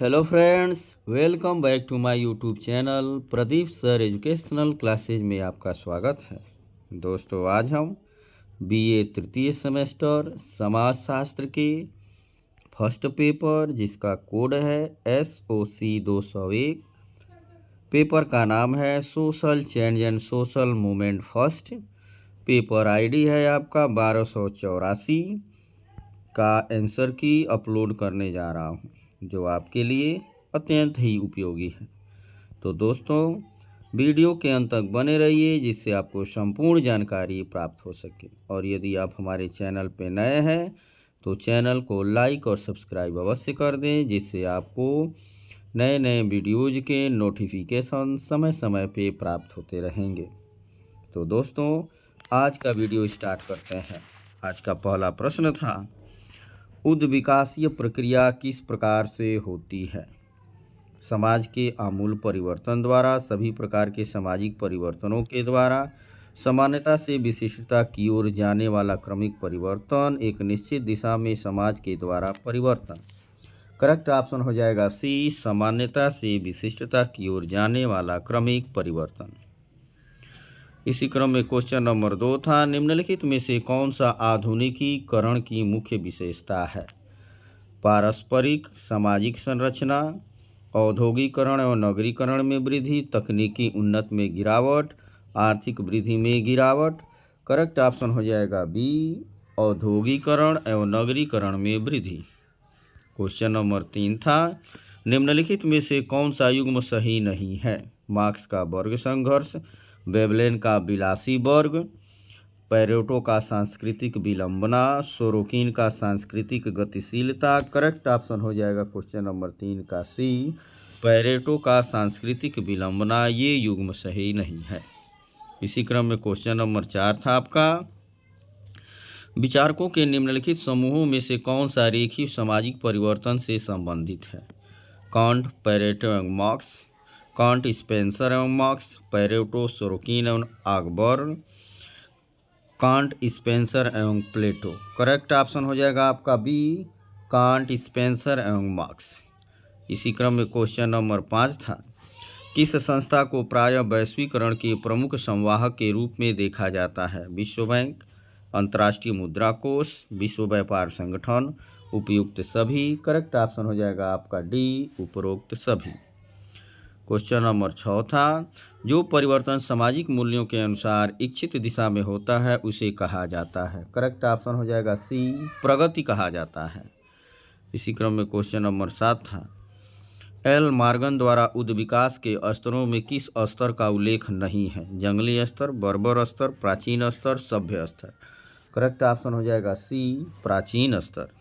Hello friends, welcome back to my YouTube channel Pradeep sir educational classes में आपका स्वागत है। दोस्तों, आज हम बीए तृतीय सेमेस्टर समाजशास्त्र के फर्स्ट पेपर जिसका कोड है SOC 201। पेपर का नाम है social change and social movement first. Paper ID है आपका 1284 का आंसर की अपलोड करने जा रहा हूँ, जो आपके लिए अत्यंत ही उपयोगी है। तो दोस्तों, वीडियो के अंत तक बने रहिए जिससे आपको संपूर्ण जानकारी प्राप्त हो सके। और यदि आप हमारे चैनल पर नए हैं तो चैनल को लाइक और सब्सक्राइब अवश्य कर दें, जिससे आपको नए नए वीडियोज़ के नोटिफिकेशन समय समय पे प्राप्त होते रहेंगे। तो दोस्तों, आज का वीडियो स्टार्ट करते हैं। आज का पहला प्रश्न था, उद्विकासीय प्रक्रिया किस प्रकार से होती है? समाज के आमूल परिवर्तन द्वारा, सभी प्रकार के सामाजिक परिवर्तनों के द्वारा, सामान्यता से विशिष्टता की ओर जाने वाला क्रमिक परिवर्तन, एक निश्चित दिशा में समाज के द्वारा परिवर्तन। करेक्ट ऑप्शन हो जाएगा सी, सामान्यता से विशिष्टता की ओर जाने वाला क्रमिक परिवर्तन। इसी क्रम में क्वेश्चन नंबर 2 था, निम्नलिखित में से कौन सा आधुनिकीकरण की मुख्य विशेषता है? पारस्परिक सामाजिक संरचना, औद्योगिकरण एवं नगरीकरण में वृद्धि, तकनीकी उन्नत में गिरावट, आर्थिक वृद्धि में गिरावट। करेक्ट ऑप्शन हो जाएगा बी, औद्योगिकरण एवं नगरीकरण में वृद्धि। क्वेश्चन नंबर 3 था, निम्नलिखित में से कौन सा युग्म सही नहीं है? मार्क्स का वर्ग संघर्ष, वेबलेन का विलासी वर्ग, पेरेटो का सांस्कृतिक विलंबना, सोरोकिन का सांस्कृतिक गतिशीलता। करेक्ट ऑप्शन हो जाएगा क्वेश्चन नंबर 3 का सी, पेरेटो का सांस्कृतिक विलंबना, ये युग्म सही नहीं है। इसी क्रम में क्वेश्चन नंबर 4 था आपका, विचारकों के निम्नलिखित समूहों में से कौन सा रेखीय सामाजिक परिवर्तन से संबंधित है? कांट, पेरेटो एवं मार्क्स, कांट, स्पेंसर एवं मार्क्स, पेरेटो, सोरोकिन एवं ऑगबर्न, कांट, स्पेंसर एवं प्लेटो। करेक्ट ऑप्शन हो जाएगा आपका बी, कांट, स्पेंसर एवं मार्क्स। इसी क्रम में क्वेश्चन नंबर 5 था, किस संस्था को प्रायः वैश्वीकरण के प्रमुख संवाहक के रूप में देखा जाता है? विश्व बैंक, अंतर्राष्ट्रीय मुद्रा कोष, विश्व व्यापार संगठन, उपयुक्त सभी। करेक्ट ऑप्शन हो जाएगा आपका डी, उपरोक्त सभी। क्वेश्चन नंबर 6 था, जो परिवर्तन सामाजिक मूल्यों के अनुसार इच्छित दिशा में होता है उसे कहा जाता है? करेक्ट ऑप्शन हो जाएगा सी, प्रगति कहा जाता है। इसी क्रम में क्वेश्चन नंबर 7 था, एल मार्गन द्वारा उद्विकास के स्तरों में किस स्तर का उल्लेख नहीं है? जंगली स्तर, बर्बर स्तर, प्राचीन स्तर, सभ्य स्तर। करेक्ट ऑप्शन हो जाएगा सी, प्राचीन स्तर।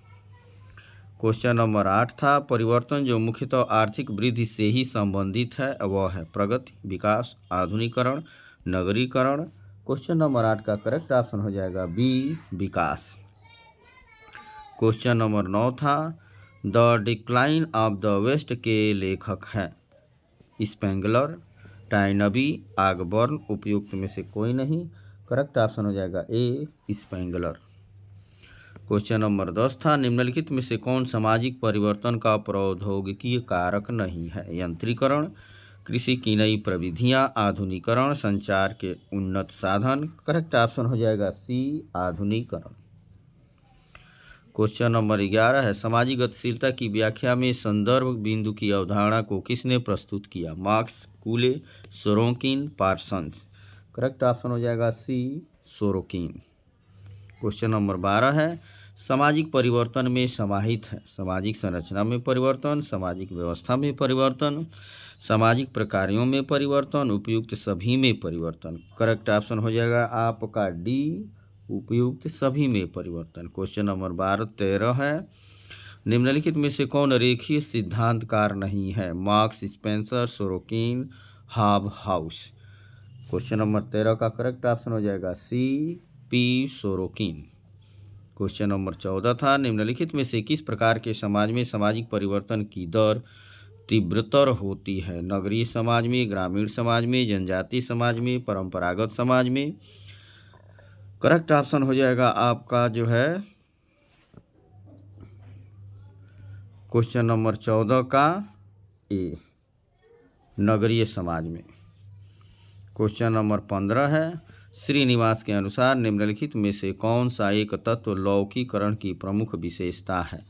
क्वेश्चन नंबर 8 था, परिवर्तन जो मुख्यतः आर्थिक वृद्धि से ही संबंधित है वह है? प्रगति, विकास, आधुनिकरण, नगरीकरण। क्वेश्चन नंबर 8 का करेक्ट ऑप्शन हो जाएगा बी, विकास। क्वेश्चन नंबर 9 था, the decline of the West के लेखक हैं? Spengler, Toynbee, Ogburn. उपयुक्त में से कोई नहीं। करेक्ट ऑप्शन हो जाएगा ए, स्पेंगलर। क्वेश्चन नंबर 10 था, निम्नलिखित में से कौन सामाजिक परिवर्तन का प्रौद्योगिकीय कारक नहीं है? यंत्रीकरण, कृषि की नई प्रविधियां, आधुनिकरण, संचार के उन्नत साधन। करेक्ट ऑप्शन हो जाएगा सी, आधुनिकरण। क्वेश्चन नंबर 11 है, सामाजिक गतिशीलता की व्याख्या में संदर्भ बिंदु की अवधारणा को किसने प्रस्तुत किया? Marks, कूले, Sorokin, Parsons. Correct option हो जाएगा सी, सोरोकिन। क्वेश्चन नंबर 12 है, सामाजिक परिवर्तन में समाहित है सामाजिक संरचना में परिवर्तन, सामाजिक व्यवस्था में परिवर्तन, सामाजिक प्रकारों में परिवर्तन, उपयुक्त सभी में परिवर्तन। करेक्ट ऑप्शन हो जाएगा आपका डी, उपयुक्त सभी में परिवर्तन। क्वेश्चन नंबर 13 है, निम्नलिखित में से कौन रेखीय सिद्धांतकार नहीं है? मार्क्स, स्पेंसर, सोरोकिन, हाब हाउस। क्वेश्चन नंबर 13 का करेक्ट ऑप्शन हो जाएगा सी, पी, सोरोकिन। क्वेश्चन नंबर 14 था, निम्नलिखित में से किस प्रकार के समाज में सामाजिक परिवर्तन की दर तीव्रतर होती है? नगरीय समाज में, ग्रामीण समाज में, जनजातीय समाज में, परंपरागत समाज में। करेक्ट ऑप्शन हो जाएगा आपका जो है क्वेश्चन नंबर 14 का ए, नगरीय समाज में। क्वेश्चन नंबर 15 है, श्रीनिवास के अनुसार निम्नलिखित में से कौन सा एक तत्व लौकिकरण की प्रमुख विशेषता है?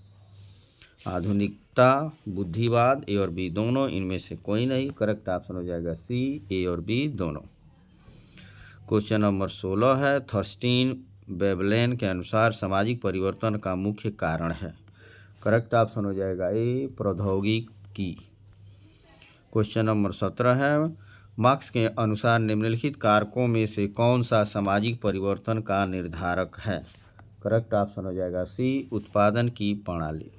आधुनिकता, बुद्धिवाद, ए और बी दोनों, इनमें से कोई नहीं। करेक्ट ऑप्शन हो जाएगा सी, ए और बी दोनों। क्वेश्चन नंबर 16 है, थर्स्टीन वेबलेन के अनुसार सामाजिक परिवर्तन का मुख्य कारण है। करेक्ट ऑप्शन हो जाएगा ए, प्रौद्योगिकी। क्वेश्चन नंबर 17 है, मार्क्स के अनुसार निम्नलिखित कारकों में से कौन सा सामाजिक परिवर्तन का निर्धारक है? करेक्ट ऑप्शन हो जाएगा सी, उत्पादन की प्रणाली।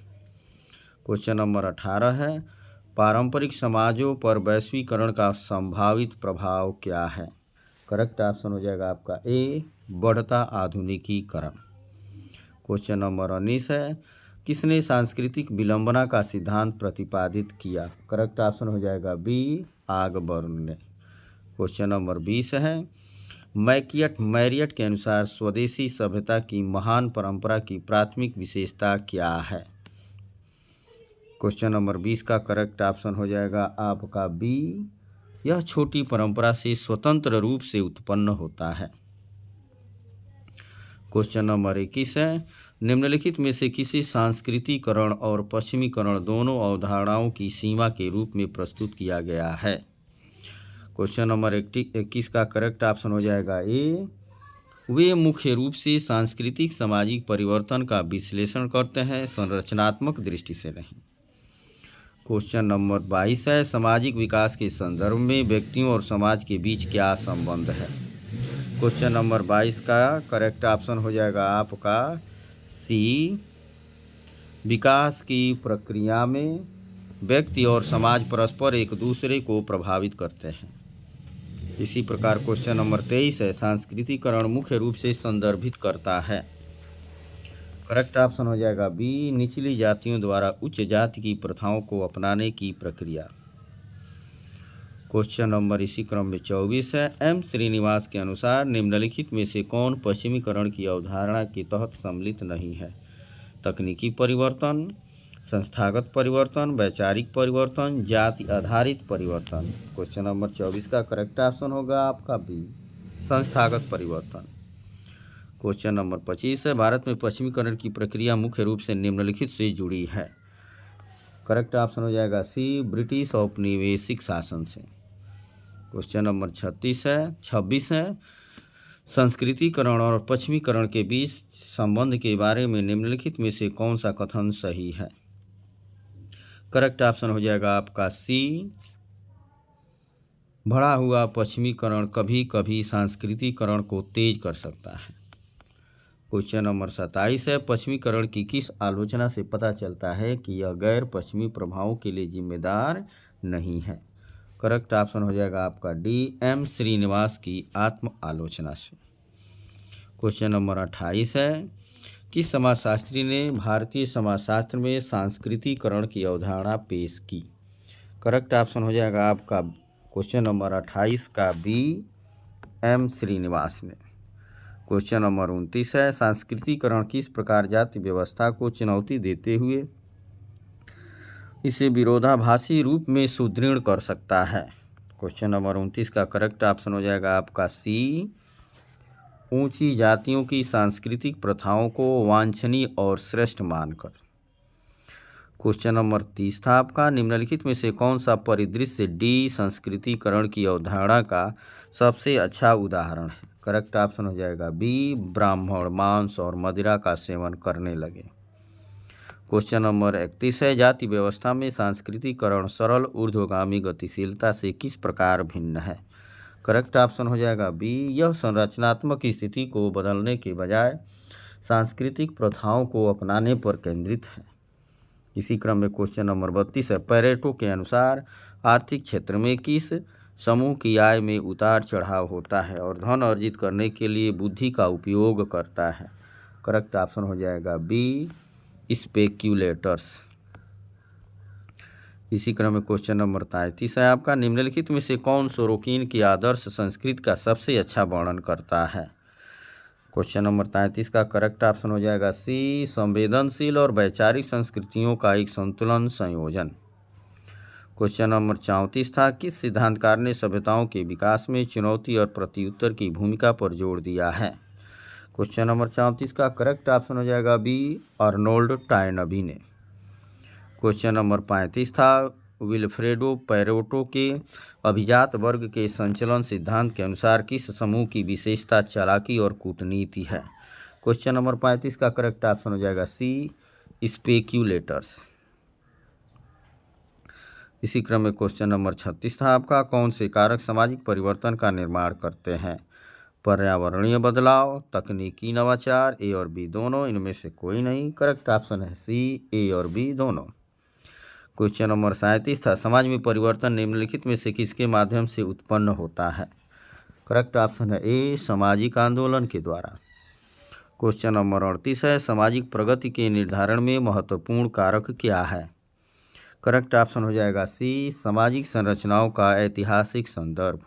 क्वेश्चन नंबर 18 है, पारंपरिक समाजों पर वैश्वीकरण का संभावित प्रभाव क्या है? करेक्ट ऑप्शन हो जाएगा आपका ए, बढ़ता आधुनिकीकरण। क्वेश्चन नंबर 19 है, किसने सांस्कृतिक विलंबना का सिद्धांत प्रतिपादित किया? करेक्ट ऑप्शन हो जाएगा बी, आगबर्न ने। क्वेश्चन नंबर 20 है, मैरियट के अनुसार स्वदेशी सभ्यता की महान परंपरा की प्राथमिक विशेषता क्या है? क्वेश्चन नंबर 20 का करेक्ट ऑप्शन हो जाएगा आपका बी, यह छोटी परंपरा से स्वतंत्र रूप से उत्पन्न होता है। क्वेश्चन नंबर 21 है, निम्नलिखित में से किसी सांस्कृतिकरण और पश्चिमीकरण दोनों अवधारणाओं की सीमा के रूप में प्रस्तुत किया गया है? क्वेश्चन नंबर 21 का करेक्ट ऑप्शन हो जाएगा ए, वे मुख्य रूप से सांस्कृतिक सामाजिक परिवर्तन का विश्लेषण करते हैं, संरचनात्मक दृष्टि से नहीं। क्वेश्चन नंबर 22 है, सामाजिक विकास के संदर्भ में व्यक्तियों और समाज के बीच क्या संबंध है? क्वेश्चन नंबर 22 का करेक्ट ऑप्शन हो जाएगा आपका सी, विकास की प्रक्रिया में व्यक्ति और समाज परस्पर एक दूसरे को प्रभावित करते हैं। इसी प्रकार क्वेश्चन नंबर 23 है, सांस्कृतिकरण मुख्य रूप से संदर्भित करता है। करेक्ट ऑप्शन हो जाएगा बी, निचली जातियों द्वारा उच्च जाति की प्रथाओं को अपनाने की प्रक्रिया। क्वेश्चन नंबर इसी क्रम में 24 है, एम श्रीनिवास के अनुसार निम्नलिखित में से कौन पश्चिमीकरण की अवधारणा के तहत सम्मिलित नहीं है? तकनीकी परिवर्तन, संस्थागत परिवर्तन, वैचारिक परिवर्तन, जाति आधारित परिवर्तन। क्वेश्चन नंबर 24 का करेक्ट ऑप्शन होगा आपका बी, संस्थागत परिवर्तन। क्वेश्चन नंबर 25 है, भारत में पश्चिमीकरण की प्रक्रिया मुख्य रूप से निम्नलिखित से जुड़ी है। करेक्ट ऑप्शन हो जाएगा सी, ब्रिटिश औपनिवेशिक शासन से। क्वेश्चन नंबर 26 है, संस्कृतिकरण और पश्चिमीकरण के बीच संबंध के बारे में निम्नलिखित में से कौन सा कथन सही है? करेक्ट ऑप्शन हो जाएगा आपका सी, बढ़ा हुआ पश्चिमीकरण कभी कभी सांस्कृतिकरण को तेज कर सकता है। क्वेश्चन नंबर 27 है, पश्चिमीकरण की किस आलोचना से पता चलता है कि यह गैर पश्चिमी प्रभावों के लिए जिम्मेदार नहीं है? करेक्ट ऑप्शन हो जाएगा आपका डी, एम श्रीनिवास की आत्म आलोचना से। क्वेश्चन नंबर 28 है, किस समाजशास्त्री ने भारतीय समाजशास्त्र में सांस्कृतिकरण की अवधारणा पेश की? करेक्ट ऑप्शन हो जाएगा आपका क्वेश्चन नंबर 28 का बी, एम श्रीनिवास ने। क्वेश्चन नंबर 29 है, सांस्कृतिकरण किस प्रकार जाति व्यवस्था को चुनौती देते हुए इसे विरोधाभासी रूप में सुदृढ़ कर सकता है? क्वेश्चन नंबर 29 का करेक्ट ऑप्शन हो जाएगा आपका सी, ऊंची जातियों की सांस्कृतिक प्रथाओं को वांछनीय और श्रेष्ठ मानकर। क्वेश्चन नंबर 30 था आपका, निम्नलिखित में से कौन सा परिदृश्य डी संस्कृतिकरण की अवधारणा का सबसे अच्छा उदाहरण है? करेक्ट ऑप्शन हो जाएगा बी, ब्राह्मण मांस और मदिरा का सेवन करने लगे। क्वेश्चन नंबर 31 है, जाति व्यवस्था में सांस्कृतिकरण सरल ऊर्ध्वगामी गतिशीलता से किस प्रकार भिन्न है? करेक्ट ऑप्शन हो जाएगा बी, यह संरचनात्मक स्थिति को बदलने के बजाय सांस्कृतिक प्रथाओं को अपनाने पर केंद्रित है। इसी क्रम में क्वेश्चन नंबर 32 है, पैरेटो के अनुसार आर्थिक क्षेत्र में किस समूह की आय में उतार चढ़ाव होता है और धन अर्जित करने के लिए बुद्धि का उपयोग करता है? करेक्ट ऑप्शन हो जाएगा बी, स्पेक्यूलेटर्स। इसी क्रम में क्वेश्चन नंबर 33 है आपका, निम्नलिखित में से कौन सोरोकिन की आदर्श संस्कृति का सबसे अच्छा वर्णन करता है? क्वेश्चन नंबर 33 का करेक्ट ऑप्शन हो जाएगा सी, संवेदनशील और वैचारिक संस्कृतियों का एक संतुलन संयोजन। क्वेश्चन नंबर 34 था, किस सिद्धांतकार ने सभ्यताओं के विकास में चुनौती और प्रत्युत्तर की भूमिका पर जोर दिया है। क्वेश्चन नंबर 34 का करेक्ट ऑप्शन हो जाएगा बी, अर्नोल्ड टॉयनबी ने। क्वेश्चन नंबर 35 था, विल्फ्रेडो पैरेटो के अभिजात वर्ग के संचलन सिद्धांत के अनुसार किस समूह की विशेषता चालाकी और कूटनीति है। क्वेश्चन नंबर 35 का करेक्ट ऑप्शन हो जाएगा सी, स्पेक्यूलेटर्स। इसी क्रम में क्वेश्चन नंबर 36 था आपका, कौन से कारक सामाजिक परिवर्तन का निर्माण करते हैं। पर्यावरणीय बदलाव, तकनीकी नवाचार, ए और बी दोनों, इनमें से कोई नहीं। करेक्ट ऑप्शन है सी, ए और बी दोनों। क्वेश्चन नंबर 37 था, समाज में परिवर्तन निम्नलिखित में से किसके माध्यम से उत्पन्न होता है। करेक्ट ऑप्शन है ए, सामाजिक आंदोलन के द्वारा। क्वेश्चन नंबर 38 है, सामाजिक प्रगति के निर्धारण में महत्वपूर्ण कारक क्या है। करेक्ट ऑप्शन हो जाएगा सी, सामाजिक संरचनाओं का ऐतिहासिक संदर्भ।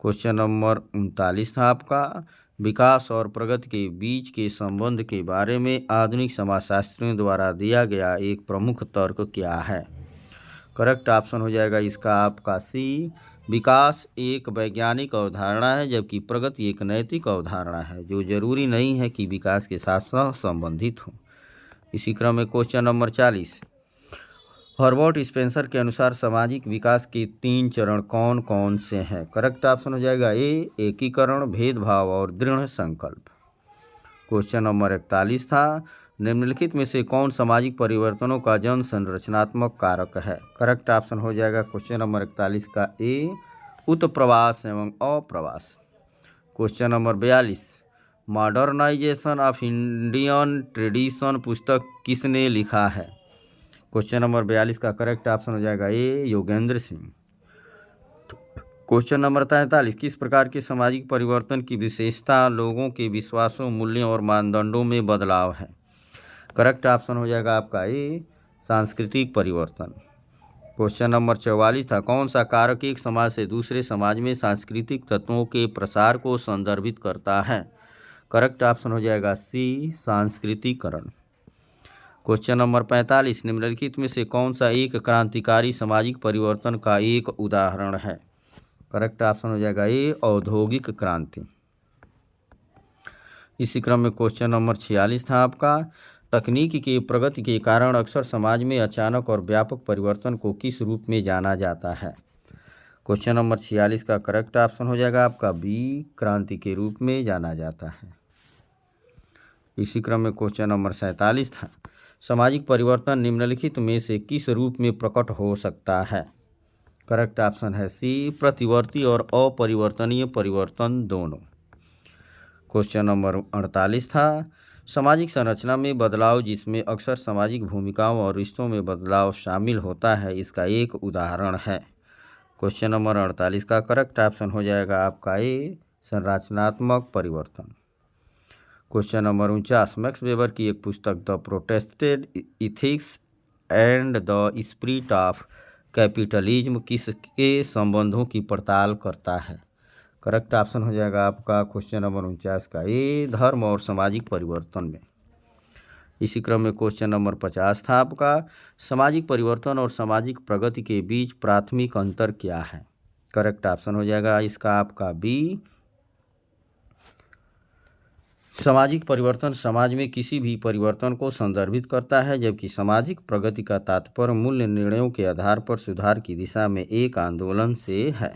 क्वेश्चन नंबर 39 था आपका, विकास और प्रगति के बीच के संबंध के बारे में आधुनिक समाजशास्त्रियों द्वारा दिया गया एक प्रमुख तर्क क्या है। करेक्ट ऑप्शन हो जाएगा इसका आपका सी, विकास एक वैज्ञानिक अवधारणा है जबकि प्रगति एक नैतिक अवधारणा है, जो जरूरी नहीं है कि विकास के साथ सह संबंधित हो। इसी क्रम में क्वेश्चन नंबर 40, हर्बर्ट स्पेंसर के अनुसार सामाजिक विकास के 3 चरण कौन कौन से हैं। करेक्ट ऑप्शन हो जाएगा ए, एकीकरण, भेदभाव और दृढ़ संकल्प। क्वेश्चन नंबर 41 था, निम्नलिखित में से कौन सामाजिक परिवर्तनों का जन संरचनात्मक कारक है। करेक्ट ऑप्शन हो जाएगा क्वेश्चन नंबर 41 का ए, उत्प्रवास एवं अप्रवास। Question number 42, modernisation of Indian tradition पुस्तक किसने लिखा है। क्वेश्चन नंबर 42 का करेक्ट ऑप्शन हो जाएगा ए, योगेंद्र सिंह। क्वेश्चन नंबर 43, किस प्रकार के सामाजिक परिवर्तन की विशेषता लोगों के विश्वासों, मूल्यों और मानदंडों में बदलाव है। करेक्ट ऑप्शन हो जाएगा आपका ए, सांस्कृतिक परिवर्तन। क्वेश्चन नंबर 44 था, कौन सा कारक एक समाज से दूसरे समाज में सांस्कृतिक तत्वों के प्रसार को संदर्भित करता है। करेक्ट ऑप्शन हो जाएगा सी, सांस्कृतिकरण। क्वेश्चन नंबर 45, निम्नलिखित में से कौन सा एक क्रांतिकारी सामाजिक परिवर्तन का एक उदाहरण है। करेक्ट ऑप्शन हो जाएगा ए, औद्योगिक क्रांति। इसी क्रम में क्वेश्चन नंबर 46 था आपका, तकनीक के प्रगति के कारण अक्सर समाज में अचानक और व्यापक परिवर्तन को किस रूप में जाना जाता है। क्वेश्चन नंबर 46 का करेक्ट ऑप्शन हो जाएगा आपका बी, क्रांति के रूप में जाना जाता है। इसी क्रम में क्वेश्चन नंबर 47 था, सामाजिक परिवर्तन निम्नलिखित में से किस रूप में प्रकट हो सकता है। करेक्ट ऑप्शन है सी, प्रतिवर्ती और अपरिवर्तनीय परिवर्तन दोनों। क्वेश्चन नंबर 48 था, सामाजिक संरचना में बदलाव जिसमें अक्सर सामाजिक भूमिकाओं और रिश्तों में बदलाव शामिल होता है, इसका एक उदाहरण है। क्वेश्चन नंबर 48 का करेक्ट ऑप्शन हो जाएगा आपका ए, संरचनात्मक परिवर्तन। क्वेश्चन नंबर 49, मैक्स वेबर की एक पुस्तक the Protestant ethics and the spirit of capitalism किसके संबंधों की पड़ताल करता है। करेक्ट ऑप्शन हो जाएगा आपका क्वेश्चन नंबर 49 का ए, धर्म और सामाजिक परिवर्तन में। इसी क्रम में क्वेश्चन नंबर 50 था आपका, सामाजिक परिवर्तन और सामाजिक प्रगति के बीच प्राथमिक अंतर क्या है। करेक्ट ऑप्शन हो जाएगा इसका आपका बी, सामाजिक परिवर्तन समाज में किसी भी परिवर्तन को संदर्भित करता है, जबकि सामाजिक प्रगति का तात्पर्य मूल्य निर्णयों के आधार पर सुधार की दिशा में एक आंदोलन से है।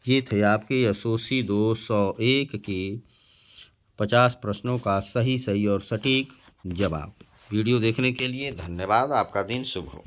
ये थे आपके एसओसी 201 के 50 प्रश्नों का सही और सटीक जवाब। वीडियो देखने के लिए धन्यवाद। आपका दिन शुभ हो।